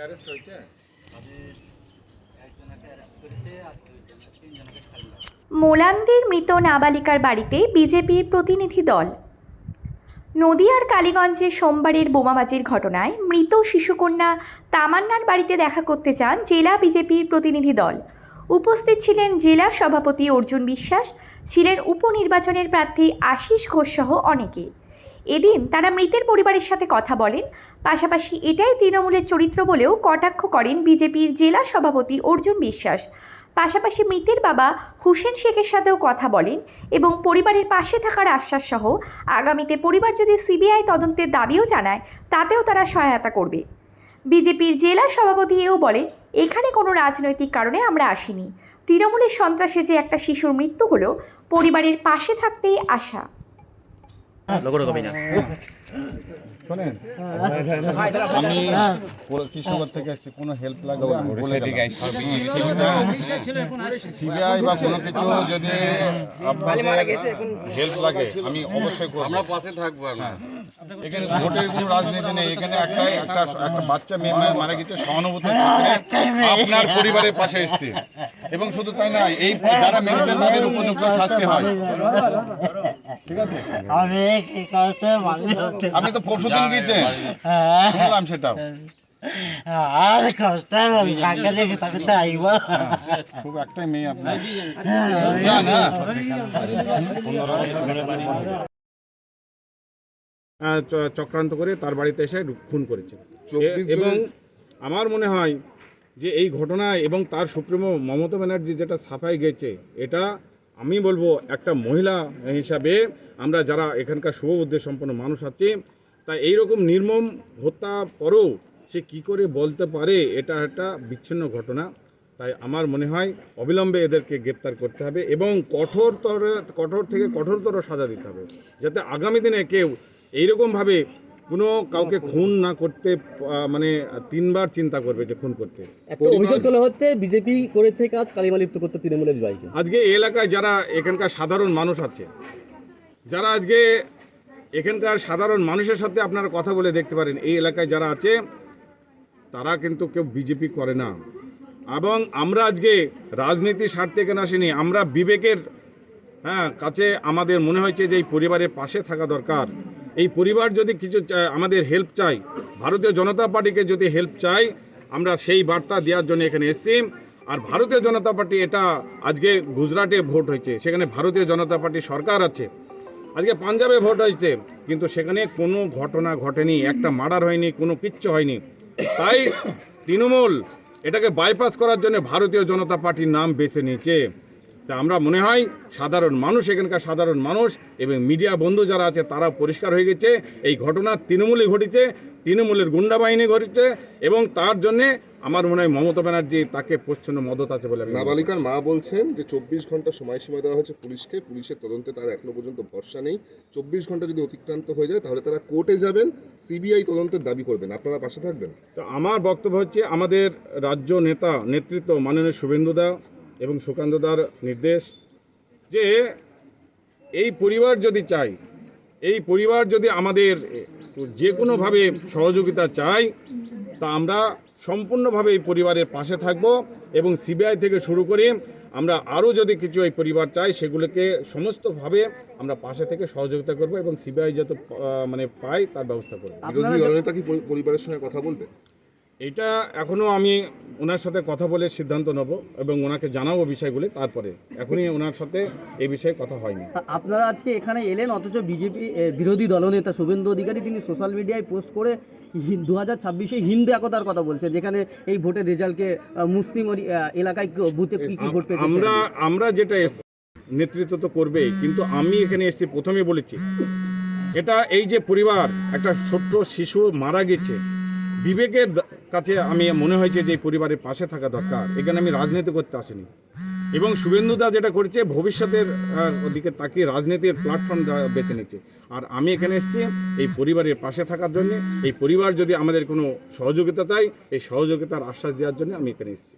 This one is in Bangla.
অ্যারেস্ট হয়েছে। মোলান্দির মৃত নাবালিকার বাড়িতে বিজেপির প্রতিনিধি দল। নদিয়ার কালীগঞ্জে সোমবারের বোমাবাজির ঘটনায় মৃত শিশুকন্যা তামান্নার বাড়িতে দেখা করতে চান জেলা বিজেপির প্রতিনিধি দল। উপস্থিত ছিলেন জেলা সভাপতি অর্জুন বিশ্বাস, ছিলেন উপনির্বাচনের প্রার্থী আশিস ঘোষ সহ অনেকে। এদিন তারা মৃতের পরিবারের সাথে কথা বলেন, পাশাপাশি এটাই তৃণমূলের চরিত্র বলেও কটাক্ষ করেন বিজেপির জেলা সভাপতি অর্জুন বিশ্বাস। পাশাপাশি মৃতের বাবা হুসেন শেখের সাথেও কথা বলেন এবং পরিবারের পাশে থাকার আশ্বাস সহ আগামীতে পরিবার যদি সিবিআই তদন্তের দাবিও জানায় তাতেও তারা সহায়তা করবে। বিজেপির জেলা সভাপতি এও বলেন, এখানে কোনো রাজনৈতিক কারণে আমরা আসিনি। তৃণমূলের সন্ত্রাসে যে একটা শিশুর মৃত্যু হলো, পরিবারের পাশে থাকতেই আশা। শোনেন, আমি কৃষ্ণনগর থেকে এসেছি, কোনো হেল্প লাগবে সিবিআই বা কোনো কিছু যদি হেল্প লাগে আমি অবশ্যই করব। আমরা পাশে থাকবো। এখানে ভোটের কোনো রাজনীতি নেই, এখানে একটা বাচ্চা মেয়ে মারা গেছে, সহানুভূতি আপনার পরিবারের পাশে এসেছি। এবং শুধু তাই না, এই যারা মেরেছে তাদের উপযুক্ত শাস্তি হয়। ঠিক আছে, আমি তো পরশু দিন গিয়েছে শুনলাম সেটাও। খুব একটাই মেয়ে আপনার চক্রান্ত করে তার বাড়িতে এসে খুন করেছে। এবং আমার মনে হয় যে এই ঘটনায় এবং তার সুপ্রিমো মমতা ব্যানার্জি যেটা ছাপাই গেছে, এটা আমি বলবো একটা মহিলা হিসাবে আমরা যারা এখানকার শুভবুদ্ধি সম্পন্ন মানুষ আছি, তাই এইরকম নির্মম হত্যা পরেও সে কি করে বলতে পারে এটা একটা বিচ্ছিন্ন ঘটনা। তাই আমার মনে হয় অবিলম্বে এদেরকে গ্রেপ্তার করতে হবে এবং কঠোর থেকে কঠোরতর সাজা দিতে হবে, যাতে আগামী দিনে কেউ এইরকমভাবে কোনো কাউকে খুন না করতে মানে তিনবার চিন্তা করবে যে খুন করতে। একটা অভিযোগ তোলা হচ্ছে বিজেপি করেছে কাজ কালিমা লিপ্ত করতে তৃণমূলের জয়কে। আজকে এই এলাকায় যারা এখানকার সাধারণ মানুষ আছে, যারা আজকে এখানকার সাধারণ মানুষের সাথে আপনারা কথা বলে দেখতে পারেন, এই এলাকায় যারা আছে তারা কিন্তু কেউ বিজেপি করে না। এবং আমরা আজকে রাজনীতির স্বার্থে কেন আসিনি, আমরা বিবেকের কাছে আমাদের মনে হয়েছে যে এই পরিবারের পাশে থাকা দরকার। এই পরিবার যদি কিছু আমাদের হেল্প চাই, ভারতীয় জনতা পার্টিকে যদি হেল্প চাই, আমরা সেই বার্তা দেওয়ার জন্য এখানে এসেছি। আর ভারতীয় জনতা পার্টি এটা আজকে গুজরাটে ভোট হয়েছে, সেখানে ভারতীয় জনতা পার্টি সরকার আছে। আজকে পাঞ্জাবে ভোট হয়েছে, কিন্তু সেখানে কোনো ঘটনা ঘটেনি, একটা মার্ডার হয়নি, কোনো কিচ্ছু হয়নি। তাই তৃণমূল এটাকে বাইপাস করার জন্য ভারতীয় জনতা পার্টির নাম বেছে নিয়েছে। তা আমরা মনে হয় সাধারণ মানুষ, এখানকার সাধারণ মানুষ এবং মিডিয়া বন্ধু যারা আছে তারা পরিষ্কার হয়ে গেছে এই ঘটনা তৃণমূলই ঘটেছে, তৃণমূলের গুন্ডা বাহিনী ঘটেছে। এবং তার জন্যে আমার মনে হয় মমতা ব্যানার্জি তাকে প্রচ্ছন্ন মদত আছে বলে। নাবালিকার মা বলছেন যে 24 ঘন্টা সময়সীমা দেওয়া হয়েছে পুলিশকে, পুলিশের তদন্তে তার এখনো পর্যন্ত ভরসা নেই। 24 ঘন্টা যদি অতিক্রান্ত হয়ে যায় তাহলে তারা কোর্টে যাবেন, সিবিআই তদন্তের দাবি করবেন। আপনারা পাশে থাকবেন? তো আমার বক্তব্য হচ্ছে, আমাদের রাজ্য নেতৃত্ব মাননীয় শুভেন্দুদা এবং সুকান্তদার নির্দেশ যে এই পরিবার যদি চাই, এই পরিবার যদি আমাদের যে কোনোভাবে সহযোগিতা চাই, তা আমরা সম্পূর্ণভাবে এই পরিবারের পাশে থাকব। এবং সিবিআই থেকে শুরু করে আমরা আরও যদি কিছু এই পরিবার চাই, সেগুলোকে সমস্তভাবে আমরা পাশে থেকে সহযোগিতা করব এবং সিবিআই যত পায় তার ব্যবস্থা করব। বিরোধী দলনেতা কি পরিবারের সঙ্গে কথা বলবে? এটা এখনও আমি ওনার সাথে কথা বলে সিদ্ধান্ত নেব এবং ওনাকে জানাবো বিষয়গুলি। তারপরে এখনই ওনার সাথে এই বিষয়ে কথা হয়নি। আপনারা আজকে এখানে এলেন, অথচ বিজেপি বিরোধী দলনেতা শুভেন্দু অধিকারী তিনি সোশ্যাল মিডিয়ায় পোস্ট করে 2026-এ হিন্দু একতার কথা বলছে, যেখানে এই ভোটের রেজাল্টকে মুসলিম এলাকায় বুথে কি ভোট পেয়েছে। আমরা যেটা নেতৃত্ব তো করবেই, কিন্তু আমি এখানে এসেছি প্রথমেই বলেছি, এটা এই যে পরিবার একটা ছোট্ট শিশু মারা গেছে, বিবেকের কাছে আমি মনে হয়েছে যে পরিবারের পাশে থাকা দরকার। এখানে আমি রাজনীতি করতে আসিনি। এবং শুভেন্দুদা যেটা করেছে ভবিষ্যতের দিকে তাকিয়ে রাজনীতির প্ল্যাটফর্ম বেছে নিচ্ছে। আর আমি এখানে এসেছি এই পরিবারের পাশে থাকার জন্য। এই পরিবার যদি আমাদের কোনো সহযোগিতা চাই, এই সহযোগিতার আশ্বাস দেওয়ার জন্য আমি এখানে এসেছি।